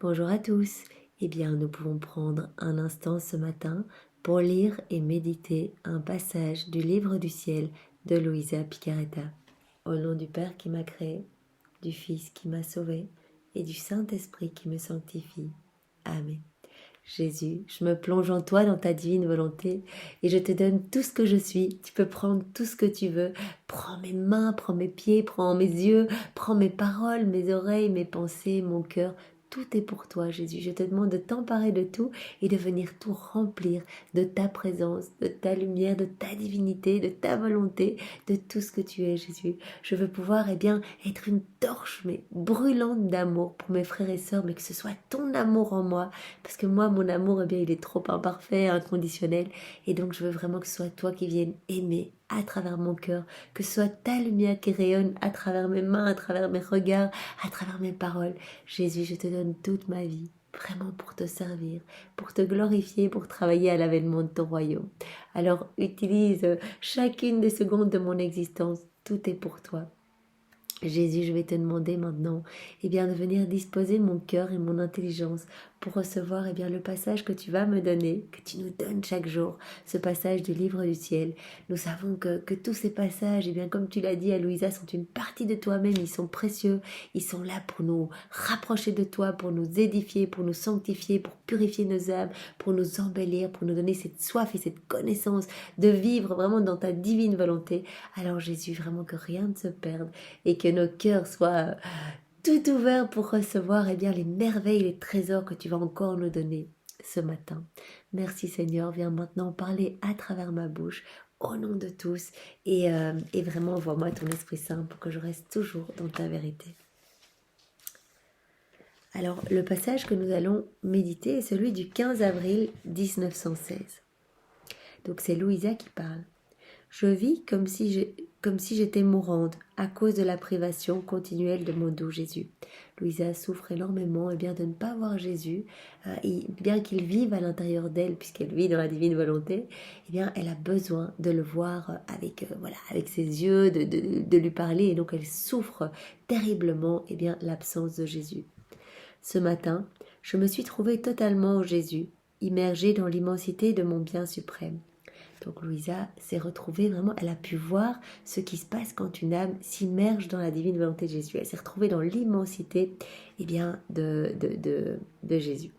Bonjour à tous. Eh bien, nous pouvons prendre un instant ce matin pour lire et méditer un passage du livre du ciel de Luisa Picaretta. Au nom du Père qui m'a créé, du Fils qui m'a sauvé et du Saint-Esprit qui me sanctifie. Amen. Jésus, je me plonge en toi dans ta divine volonté et je te donne tout ce que je suis. Tu peux prendre tout ce que tu veux. Prends mes mains, prends mes pieds, prends mes yeux, prends mes paroles, mes oreilles, mes pensées, mon cœur. Tout est pour toi, Jésus. Je te demande de t'emparer de tout et de venir tout remplir de ta présence, de ta lumière, de ta divinité, de ta volonté, de tout ce que tu es, Jésus. Je veux pouvoir, être une torche, mais brûlante d'amour pour mes frères et sœurs, mais que ce soit ton amour en moi. Parce que moi, mon amour, il est trop imparfait, inconditionnel. Et donc, je veux vraiment que ce soit toi qui viennes aimer à travers mon cœur, que ce soit ta lumière qui rayonne à travers mes mains, à travers mes regards, à travers mes paroles. Jésus, je te donne toute ma vie, vraiment pour te servir, pour te glorifier, pour travailler à l'avènement de ton royaume. Alors, utilise chacune des secondes de mon existence. Tout est pour toi. Jésus, je vais te demander maintenant de venir disposer mon cœur et mon intelligence pour recevoir le passage que tu vas me donner, que tu nous donnes chaque jour, ce passage du livre du ciel. Nous savons que tous ces passages, comme tu l'as dit à Louisa, sont une partie de toi-même, ils sont précieux, ils sont là pour nous rapprocher de toi, pour nous édifier, pour nous sanctifier, pour purifier nos âmes, pour nous embellir, pour nous donner cette soif et cette connaissance de vivre vraiment dans ta divine volonté. Alors Jésus, vraiment que rien ne se perde et que nos cœurs soient tout ouverts pour recevoir les merveilles, les trésors que tu vas encore nous donner ce matin. Merci Seigneur, viens maintenant parler à travers ma bouche au nom de tous et vraiment envoie-moi ton Esprit Saint pour que je reste toujours dans ta vérité. Alors le passage que nous allons méditer est celui du 15 avril 1916. Donc c'est Louisa qui parle. Je vis comme si j'étais mourante à cause de la privation continuelle de mon doux Jésus. Louisa souffre énormément de ne pas voir Jésus, et bien qu'il vive à l'intérieur d'elle, puisqu'elle vit dans la divine volonté, elle a besoin de le voir avec ses yeux, de lui parler, et donc elle souffre terriblement l'absence de Jésus. Ce matin, je me suis trouvée totalement en Jésus, immergée dans l'immensité de mon bien suprême. Donc Louisa s'est retrouvée vraiment, elle a pu voir ce qui se passe quand une âme s'immerge dans la divine volonté de Jésus. Elle s'est retrouvée dans l'immensité de Jésus.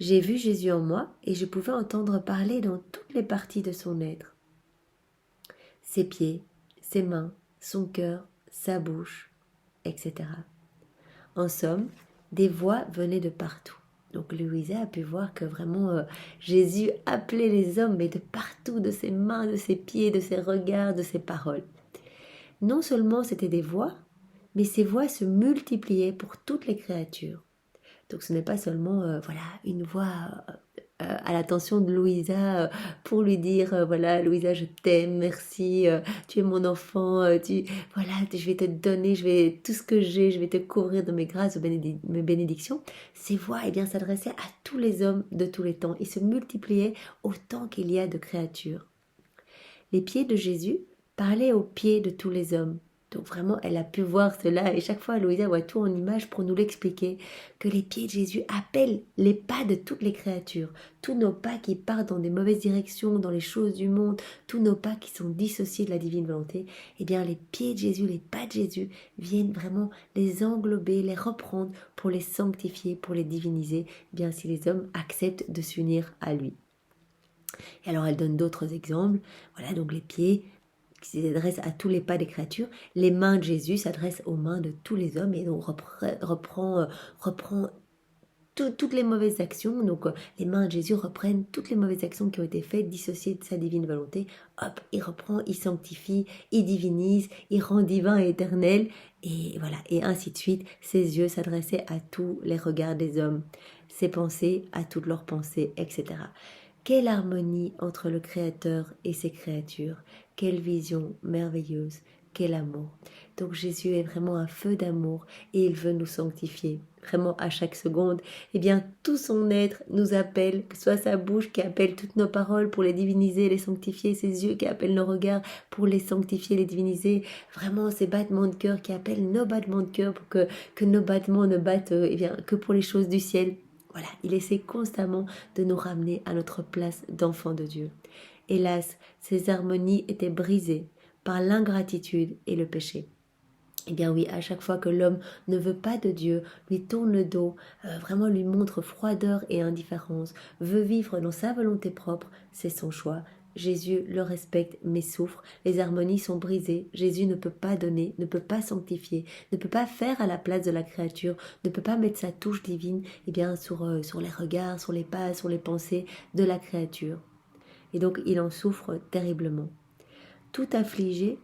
J'ai vu Jésus en moi et je pouvais entendre parler dans toutes les parties de son être. Ses pieds, ses mains, son cœur, sa bouche, etc. En somme, des voix venaient de partout. Donc Louisa a pu voir que vraiment Jésus appelait les hommes, mais de partout, de ses mains, de ses pieds, de ses regards, de ses paroles. Non seulement c'était des voix, mais ces voix se multipliaient pour toutes les créatures. Donc ce n'est pas seulement une voix à l'attention de Louisa pour lui dire Louisa, je t'aime, merci, tu es mon enfant, je vais te donner, tout ce que j'ai, je vais te couvrir de mes grâces, de mes bénédictions. Ces voix s'adressaient à tous les hommes de tous les temps et se multipliaient autant qu'il y a de créatures. Les pieds de Jésus parlaient aux pieds de tous les hommes. Donc vraiment, elle a pu voir cela et chaque fois, Louisa voit tout en image pour nous l'expliquer, que les pieds de Jésus appellent les pas de toutes les créatures. Tous nos pas qui partent dans des mauvaises directions, dans les choses du monde, tous nos pas qui sont dissociés de la divine volonté, les pieds de Jésus, les pas de Jésus viennent vraiment les englober, les reprendre pour les sanctifier, pour les diviniser, si les hommes acceptent de s'unir à lui. Et alors elle donne d'autres exemples. Voilà, donc les pieds qui s'adressent à tous les pas des créatures. Les mains de Jésus s'adressent aux mains de tous les hommes et donc reprend toutes les mauvaises actions. Donc les mains de Jésus reprennent toutes les mauvaises actions qui ont été faites, dissociées de sa divine volonté. Hop, il reprend, il sanctifie, il divinise, il rend divin et éternel. Et voilà, et ainsi de suite. Ses yeux s'adressaient à tous les regards des hommes, ses pensées à toutes leurs pensées, etc. Quelle harmonie entre le Créateur et ses créatures, quelle vision merveilleuse, qu'est l'amour. Donc Jésus est vraiment un feu d'amour et il veut nous sanctifier. Vraiment à chaque seconde, eh bien tout son être nous appelle, que ce soit sa bouche qui appelle toutes nos paroles pour les diviniser, les sanctifier, ses yeux qui appellent nos regards pour les sanctifier, les diviniser, vraiment ces battements de cœur qui appellent nos battements de cœur pour que nos battements ne battent eh bien, que pour les choses du ciel. Voilà, il essaie constamment de nous ramener à notre place d'enfant de Dieu. Hélas, ces harmonies étaient brisées par l'ingratitude et le péché. Eh bien oui, à chaque fois que l'homme ne veut pas de Dieu, lui tourne le dos, vraiment lui montre froideur et indifférence, veut vivre dans sa volonté propre, c'est son choix. Jésus le respecte mais souffre, les harmonies sont brisées, Jésus ne peut pas donner, ne peut pas sanctifier, ne peut pas faire à la place de la créature, ne peut pas mettre sa touche divine eh bien, sur les regards, sur les pas, sur les pensées de la créature. Et donc il en souffre terriblement. Tout affligé,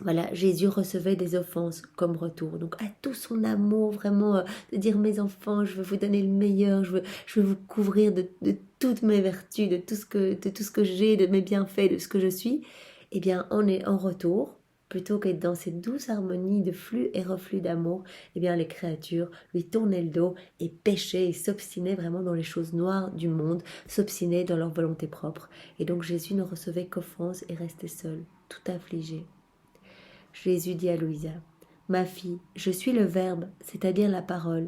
voilà, Jésus recevait des offenses comme retour. Donc à tout son amour, vraiment, de dire mes enfants, je veux vous donner le meilleur, je veux vous couvrir de toutes mes vertus, de tout ce que j'ai, de mes bienfaits, de ce que je suis. Eh bien, on est en retour, plutôt qu'être dans cette douce harmonie de flux et reflux d'amour, eh bien les créatures lui tournaient le dos et péchaient et s'obstinaient vraiment dans les choses noires du monde, s'obstinaient dans leur volonté propre. Et donc Jésus ne recevait qu'offense et restait seul, tout affligé. Jésus dit à Louisa, « Ma fille, je suis le Verbe, c'est-à-dire la parole,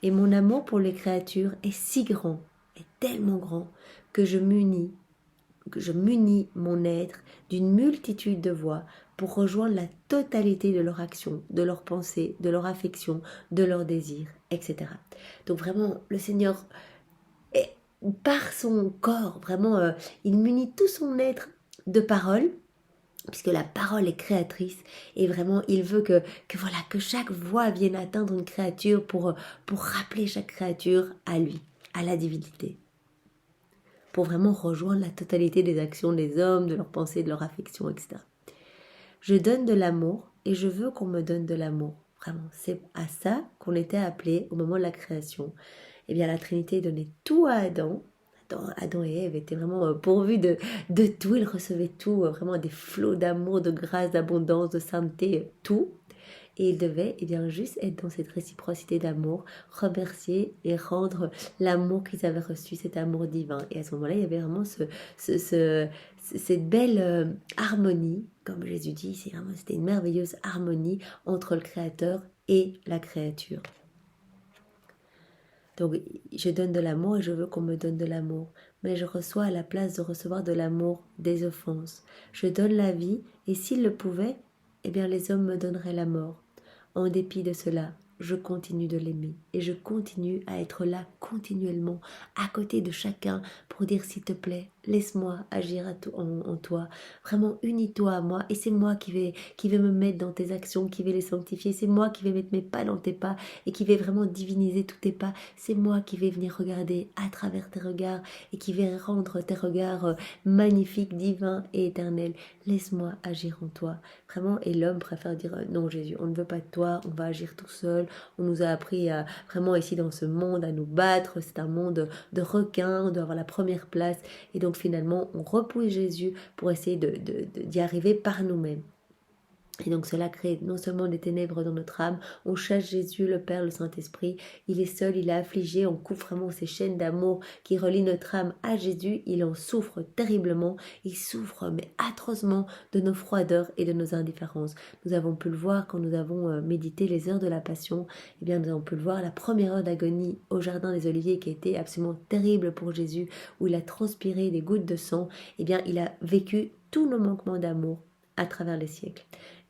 et mon amour pour les créatures est si grand, est tellement grand, que je munis mon être d'une multitude de voix pour rejoindre la totalité de leur action, de leur pensée, de leur affection, de leurs désirs, etc. » Donc vraiment, le Seigneur, par son corps, vraiment, il munit tout son être de paroles, puisque la parole est créatrice et vraiment il veut que voilà que chaque voix vienne atteindre une créature pour rappeler chaque créature à lui, à la divinité, pour vraiment rejoindre la totalité des actions des hommes, de leurs pensées, de leur affection, etc. Je donne de l'amour et je veux qu'on me donne de l'amour. Vraiment, c'est à ça qu'on était appelé au moment de la création. Eh bien, la Trinité donnait tout à Adam. Adam et Ève étaient vraiment pourvus de tout, ils recevaient tout, vraiment des flots d'amour, de grâce, d'abondance, de sainteté, tout. Et ils devaient bien, juste être dans cette réciprocité d'amour, remercier et rendre l'amour qu'ils avaient reçu, cet amour divin. Et à ce moment-là, il y avait vraiment cette belle harmonie, comme Jésus dit, c'était une merveilleuse harmonie entre le Créateur et la créature. Donc, je donne de l'amour et je veux qu'on me donne de l'amour. Mais je reçois à la place de recevoir de l'amour des offenses. Je donne la vie et s'ils le pouvaient, eh bien les hommes me donneraient la mort. En dépit de cela, je continue de l'aimer et je continue à être là continuellement à côté de chacun pour dire s'il te plaît, laisse-moi agir en toi, vraiment unis-toi à moi et c'est moi qui vais me mettre dans tes actions, qui vais les sanctifier, c'est moi qui vais mettre mes pas dans tes pas et qui vais vraiment diviniser tous tes pas, c'est moi qui vais venir regarder à travers tes regards et qui vais rendre tes regards magnifiques, divins et éternels. Laisse-moi agir en toi, vraiment. Et l'homme préfère dire non Jésus, on ne veut pas de toi, on va agir tout seul. On nous a appris à, vraiment ici dans ce monde à nous battre, c'est un monde de requins, on doit avoir la première place et donc finalement on repousse Jésus pour essayer d'y arriver par nous-mêmes. Et donc cela crée non seulement des ténèbres dans notre âme, on chasse Jésus, le Père, le Saint-Esprit, il est seul, il est affligé, on coupe vraiment ces chaînes d'amour qui relient notre âme à Jésus, il en souffre terriblement, il souffre mais atrocement de nos froideurs et de nos indifférences. Nous avons pu le voir quand nous avons médité les heures de la Passion, eh bien nous avons pu le voir, la première heure d'agonie au Jardin des Oliviers qui a été absolument terrible pour Jésus, où il a transpiré des gouttes de sang, eh bien il a vécu tous nos manquements d'amour à travers les siècles.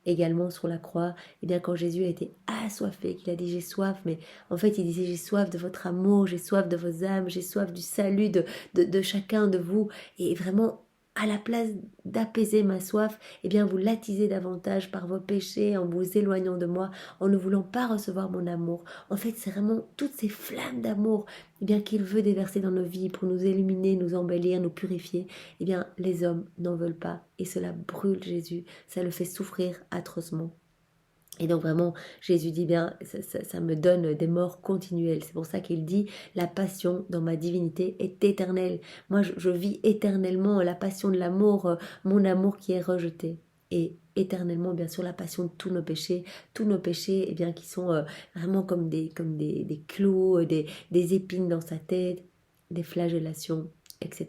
Également sur la croix, eh bien quand Jésus a été assoiffé, qu'il a dit j'ai soif, mais en fait il disait j'ai soif de votre amour, j'ai soif de vos âmes, j'ai soif du salut de chacun de vous, et vraiment à la place d'apaiser ma soif, eh bien vous l'attisez davantage par vos péchés, en vous éloignant de moi, en ne voulant pas recevoir mon amour. En fait c'est vraiment toutes ces flammes d'amour eh bien qu'il veut déverser dans nos vies pour nous illuminer, nous embellir, nous purifier, eh bien les hommes n'en veulent pas et cela brûle Jésus, ça le fait souffrir atrocement. Et donc vraiment, Jésus dit bien, ça me donne des morts continuelles. C'est pour ça qu'il dit, la passion dans ma divinité est éternelle. Moi, je vis éternellement la passion de l'amour, mon amour qui est rejeté. Et éternellement, bien sûr, la passion de tous nos péchés, eh bien, qui sont vraiment comme des clous, des épines dans sa tête, des flagellations, etc.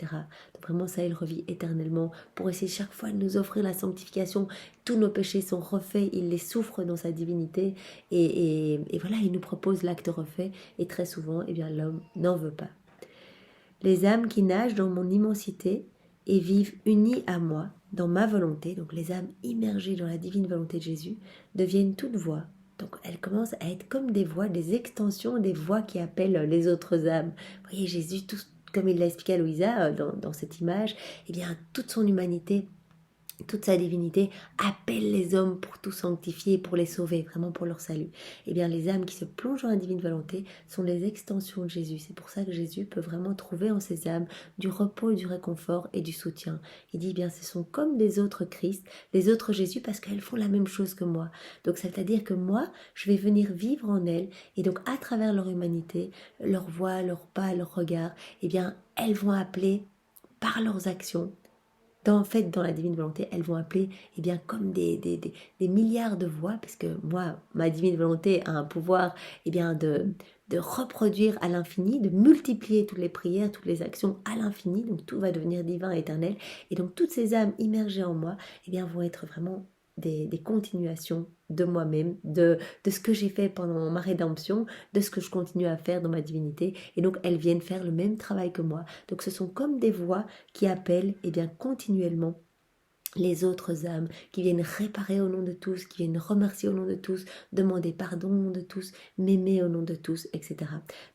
Donc vraiment, ça, il revit éternellement pour essayer chaque fois de nous offrir la sanctification. Tous nos péchés sont refaits, il les souffre dans sa divinité, et voilà, il nous propose l'acte refait, et très souvent, eh bien, l'homme n'en veut pas. Les âmes qui nagent dans mon immensité et vivent unies à moi, dans ma volonté, donc les âmes immergées dans la divine volonté de Jésus, deviennent toutes voix. Donc elles commencent à être comme des voix, des extensions des voix qui appellent les autres âmes. Vous voyez, Jésus, comme il l'a expliqué à Louisa dans cette image, eh bien toute son humanité, toute sa divinité appelle les hommes pour tout sanctifier, pour les sauver, vraiment pour leur salut. Eh bien, les âmes qui se plongent dans la divine volonté sont les extensions de Jésus. C'est pour ça que Jésus peut vraiment trouver en ces âmes du repos, du réconfort et du soutien. Il dit, eh bien, ce sont comme des autres Christ, les autres Jésus, parce qu'elles font la même chose que moi. Donc, c'est-à-dire que moi, je vais venir vivre en elles, et donc à travers leur humanité, leur voix, leur pas, leur regard, eh bien, elles vont appeler par leurs actions. En fait, dans la divine volonté, elles vont appeler eh bien, comme des milliards de voix, parce que moi, ma divine volonté a un pouvoir eh bien, de reproduire à l'infini, de multiplier toutes les prières, toutes les actions à l'infini, donc tout va devenir divin, éternel, et donc toutes ces âmes immergées en moi eh bien, vont être vraiment des continuations de moi-même, de ce que j'ai fait pendant ma rédemption, de ce que je continue à faire dans ma divinité, et donc elles viennent faire le même travail que moi. Donc ce sont comme des voix qui appellent eh bien, continuellement les autres âmes, qui viennent réparer au nom de tous, qui viennent remercier au nom de tous, demander pardon au nom de tous, m'aimer au nom de tous, etc.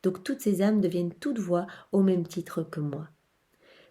Donc toutes ces âmes deviennent toutes voix au même titre que moi.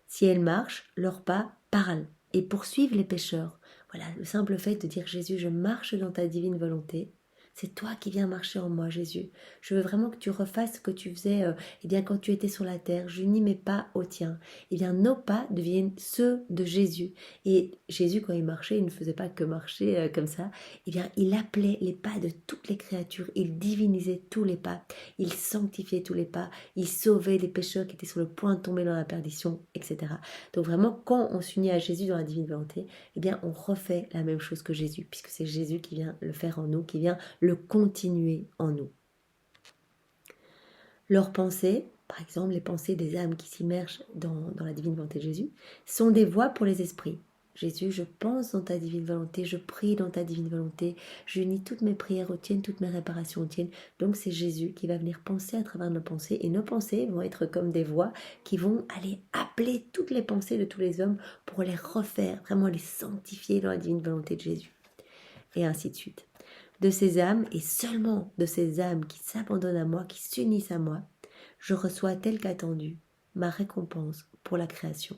Si elles marchent, leurs pas parlent et poursuivent les pécheurs. Voilà, le simple fait de dire Jésus, je marche dans ta divine volonté. C'est toi qui viens marcher en moi, Jésus. Je veux vraiment que tu refasses ce que tu faisais eh bien, quand tu étais sur la terre. J'unis mes pas aux tiens. Eh bien, nos pas deviennent ceux de Jésus. Et Jésus, quand il marchait, il ne faisait pas que marcher comme ça. Eh bien, il appelait les pas de toutes les créatures. Il divinisait tous les pas. Il sanctifiait tous les pas. Il sauvait les pécheurs qui étaient sur le point de tomber dans la perdition, etc. Donc vraiment, quand on s'unit à Jésus dans la divine volonté, eh bien, on refait la même chose que Jésus, puisque c'est Jésus qui vient le faire en nous, qui vient le continuer en nous. Leurs pensées, par exemple les pensées des âmes qui s'immergent dans la divine volonté de Jésus, sont des voies pour les esprits. Jésus, je pense dans ta divine volonté, je prie dans ta divine volonté, j'unis toutes mes prières aux tiennes, toutes mes réparations aux tiennes. Donc c'est Jésus qui va venir penser à travers nos pensées, et nos pensées vont être comme des voix qui vont aller appeler toutes les pensées de tous les hommes pour les refaire, vraiment les sanctifier dans la divine volonté de Jésus. Et ainsi de suite. De ces âmes, et seulement de ces âmes qui s'abandonnent à moi, qui s'unissent à moi, je reçois tel qu'attendu ma récompense pour la création.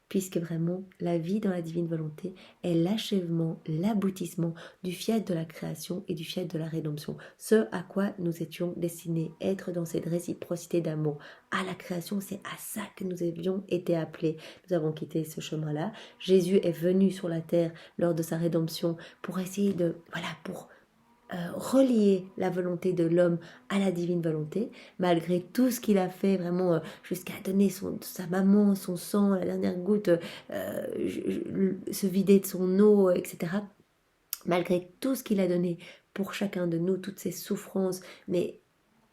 Puisque vraiment, la vie dans la divine volonté est l'achèvement, l'aboutissement du fiat de la création et du fiat de la rédemption. Ce à quoi nous étions destinés, être dans cette réciprocité d'amour. À la création, c'est à ça que nous avions été appelés. Nous avons quitté ce chemin-là. Jésus est venu sur la terre lors de sa rédemption pour essayer de, pour relier la volonté de l'homme à la divine volonté, malgré tout ce qu'il a fait, vraiment jusqu'à donner sa maman, son sang, la dernière goutte, se vider de son eau, etc. Malgré tout ce qu'il a donné pour chacun de nous, toutes ces souffrances, mais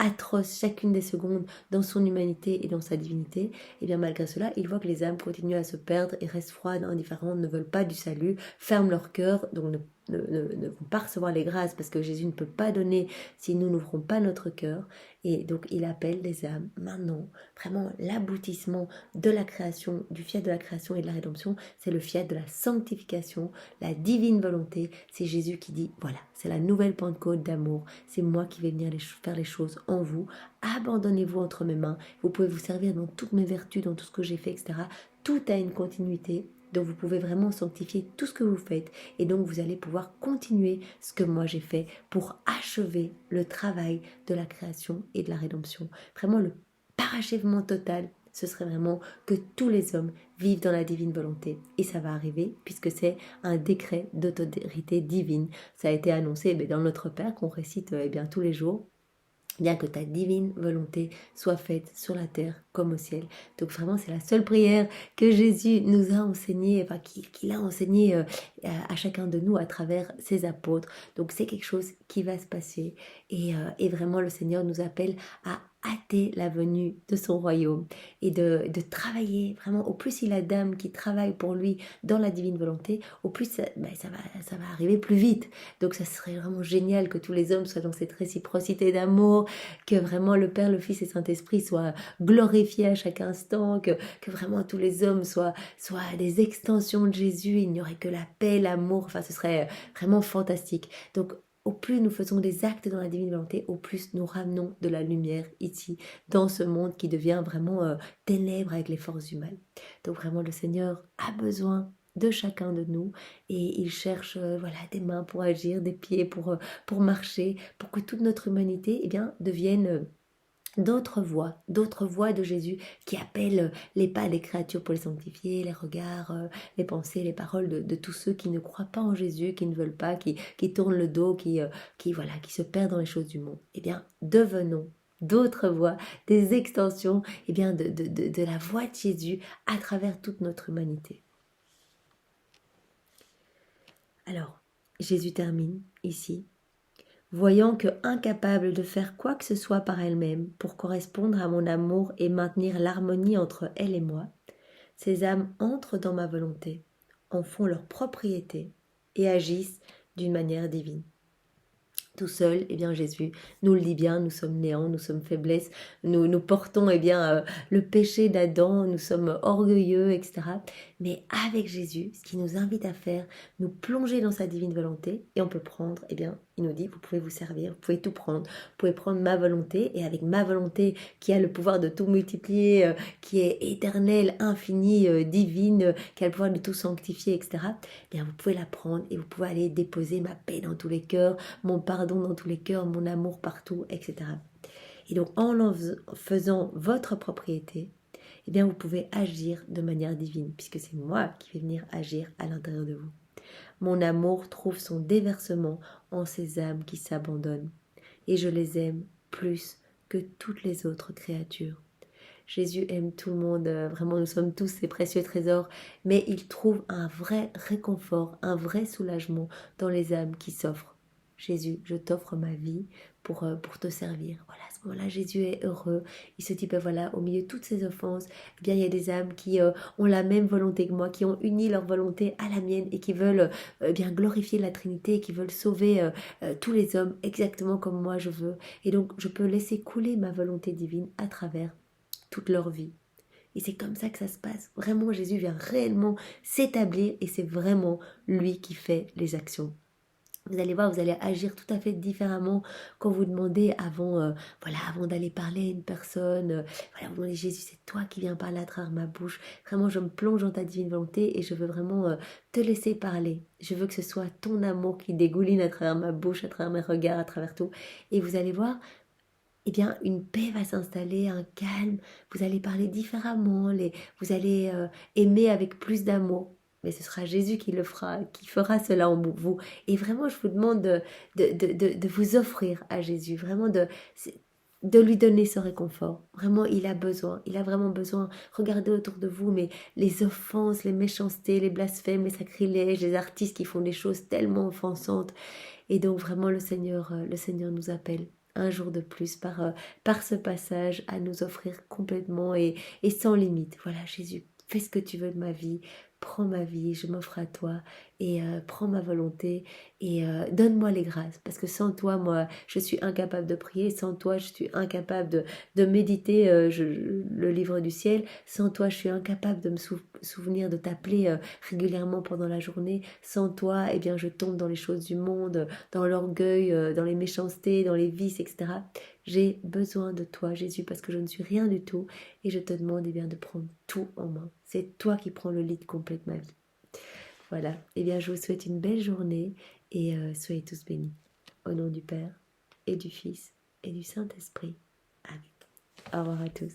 atroces chacune des secondes dans son humanité et dans sa divinité, et bien malgré cela, il voit que les âmes continuent à se perdre et restent froides, indifférentes, ne veulent pas du salut, ferment leur cœur, donc ne vont pas recevoir les grâces parce que Jésus ne peut pas donner si nous n'ouvrons pas notre cœur. Et donc il appelle les âmes maintenant, vraiment l'aboutissement de la création, du fiat de la création et de la rédemption, c'est le fiat de la sanctification, la divine volonté. C'est Jésus qui dit, voilà, c'est la nouvelle Pentecôte d'amour, c'est moi qui vais venir faire les choses en vous, abandonnez-vous entre mes mains, vous pouvez vous servir dans toutes mes vertus, dans tout ce que j'ai fait, etc. Tout a une continuité. Donc vous pouvez vraiment sanctifier tout ce que vous faites, et donc vous allez pouvoir continuer ce que moi j'ai fait pour achever le travail de la création et de la rédemption. Vraiment le parachèvement total, ce serait vraiment que tous les hommes vivent dans la divine volonté. Et ça va arriver puisque c'est un décret d'autorité divine. Ça a été annoncé dans Notre Père qu'on récite tous les jours. bien que ta divine volonté soit faite sur la terre comme au ciel. Donc vraiment, c'est la seule prière que Jésus nous a enseignée, enfin qu'il a enseignée à chacun de nous à travers ses apôtres. Donc c'est quelque chose qui va se passer et vraiment le Seigneur nous appelle à hâter la venue de son royaume et de travailler vraiment. Au plus il a d'âmes qui travaillent pour lui dans la divine volonté, au plus ça va arriver plus vite. Donc ça serait vraiment génial que tous les hommes soient dans cette réciprocité d'amour, que vraiment le Père, le Fils et Saint-Esprit soient glorifiés à chaque instant, que vraiment tous les hommes soient des extensions de Jésus, il n'y aurait que la paix, l'amour, enfin ce serait vraiment fantastique. Donc au plus nous faisons des actes dans la divine volonté, au plus nous ramenons de la lumière ici, dans ce monde qui devient vraiment ténèbres avec les forces du mal. Donc vraiment le Seigneur a besoin de chacun de nous et il cherche voilà, des mains pour agir, des pieds pour marcher, pour que toute notre humanité eh bien, devienne d'autres voix de Jésus qui appellent les pas des créatures pour les sanctifier, les regards, les pensées, les paroles de tous ceux qui ne croient pas en Jésus, qui ne veulent pas, qui tournent le dos, voilà, qui se perdent dans les choses du monde. Eh bien, devenons d'autres voix, des extensions eh bien, de la voix de Jésus à travers toute notre humanité. Alors, Jésus termine ici. Voyant que incapable de faire quoi que ce soit par elle-même pour correspondre à mon amour et maintenir l'harmonie entre elle et moi, ces âmes entrent dans ma volonté, en font leur propriété et agissent d'une manière divine. Tout seul, eh bien Jésus nous le dit bien, nous sommes néants, nous sommes faiblesses, nous portons eh bien le péché d'Adam, nous sommes orgueilleux, etc. Mais avec Jésus, ce qu'il nous invite à faire, nous plonger dans sa divine volonté et on peut prendre, eh bien, il nous dit, vous pouvez vous servir, vous pouvez tout prendre, vous pouvez prendre ma volonté et avec ma volonté qui a le pouvoir de tout multiplier, qui est éternelle, infinie, divine, qui a le pouvoir de tout sanctifier, etc. Eh bien, vous pouvez la prendre et vous pouvez aller déposer ma paix dans tous les cœurs, mon pardon dans tous les cœurs, mon amour partout, etc. Et donc en faisant votre propriété, eh bien vous pouvez agir de manière divine, puisque c'est moi qui vais venir agir à l'intérieur de vous. Mon amour trouve son déversement en ces âmes qui s'abandonnent, et je les aime plus que toutes les autres créatures. Jésus aime tout le monde, vraiment nous sommes tous ses précieux trésors, mais il trouve un vrai réconfort, un vrai soulagement dans les âmes qui s'offrent. Jésus, je t'offre ma vie pour te servir. Voilà, à ce moment-là, Jésus est heureux. Il se dit, ben voilà, au milieu de toutes ces offenses, eh bien, il y a des âmes qui ont la même volonté que moi, qui ont uni leur volonté à la mienne et qui veulent bien glorifier la Trinité, qui veulent sauver tous les hommes exactement comme moi je veux. Et donc, je peux laisser couler ma volonté divine à travers toute leur vie. Et c'est comme ça que ça se passe. Vraiment, Jésus vient réellement s'établir et c'est vraiment lui qui fait les actions. Vous allez voir, vous allez agir tout à fait différemment quand vous demandez avant d'aller parler à une personne. Vous demandez, Jésus, c'est toi qui viens parler à travers ma bouche. Vraiment, je me plonge dans ta divine volonté et je veux vraiment te laisser parler. Je veux que ce soit ton amour qui dégouline à travers ma bouche, à travers mes regards, à travers tout. Et vous allez voir, eh bien, une paix va s'installer, un calme. Vous allez parler différemment, vous allez aimer avec plus d'amour. Mais ce sera Jésus qui le fera, qui fera cela en vous. Et vraiment, je vous demande de vous offrir à Jésus, vraiment de lui donner ce réconfort. Vraiment, il a vraiment besoin. Regardez autour de vous, mais les offenses, les méchancetés, les blasphèmes, les sacrilèges, les artistes qui font des choses tellement offensantes. Et donc, vraiment, le Seigneur nous appelle un jour de plus par ce passage à nous offrir complètement et sans limite. Voilà, Jésus, fais ce que tu veux de ma vie, prends ma vie, je m'offre à toi et prends ma volonté et donne-moi les grâces parce que sans toi, moi, je suis incapable de prier, sans toi, je suis incapable de méditer le livre du ciel, sans toi, je suis incapable de me souvenir de t'appeler régulièrement pendant la journée, sans toi, eh bien, je tombe dans les choses du monde, dans l'orgueil, dans les méchancetés, dans les vices, etc. J'ai besoin de toi, Jésus, parce que je ne suis rien du tout et je te demande eh bien, de prendre tout en main. C'est toi qui prends le lead complet de ma vie. Voilà, eh bien, je vous souhaite une belle journée et soyez tous bénis. Au nom du Père et du Fils et du Saint-Esprit. Amen. Au revoir à tous.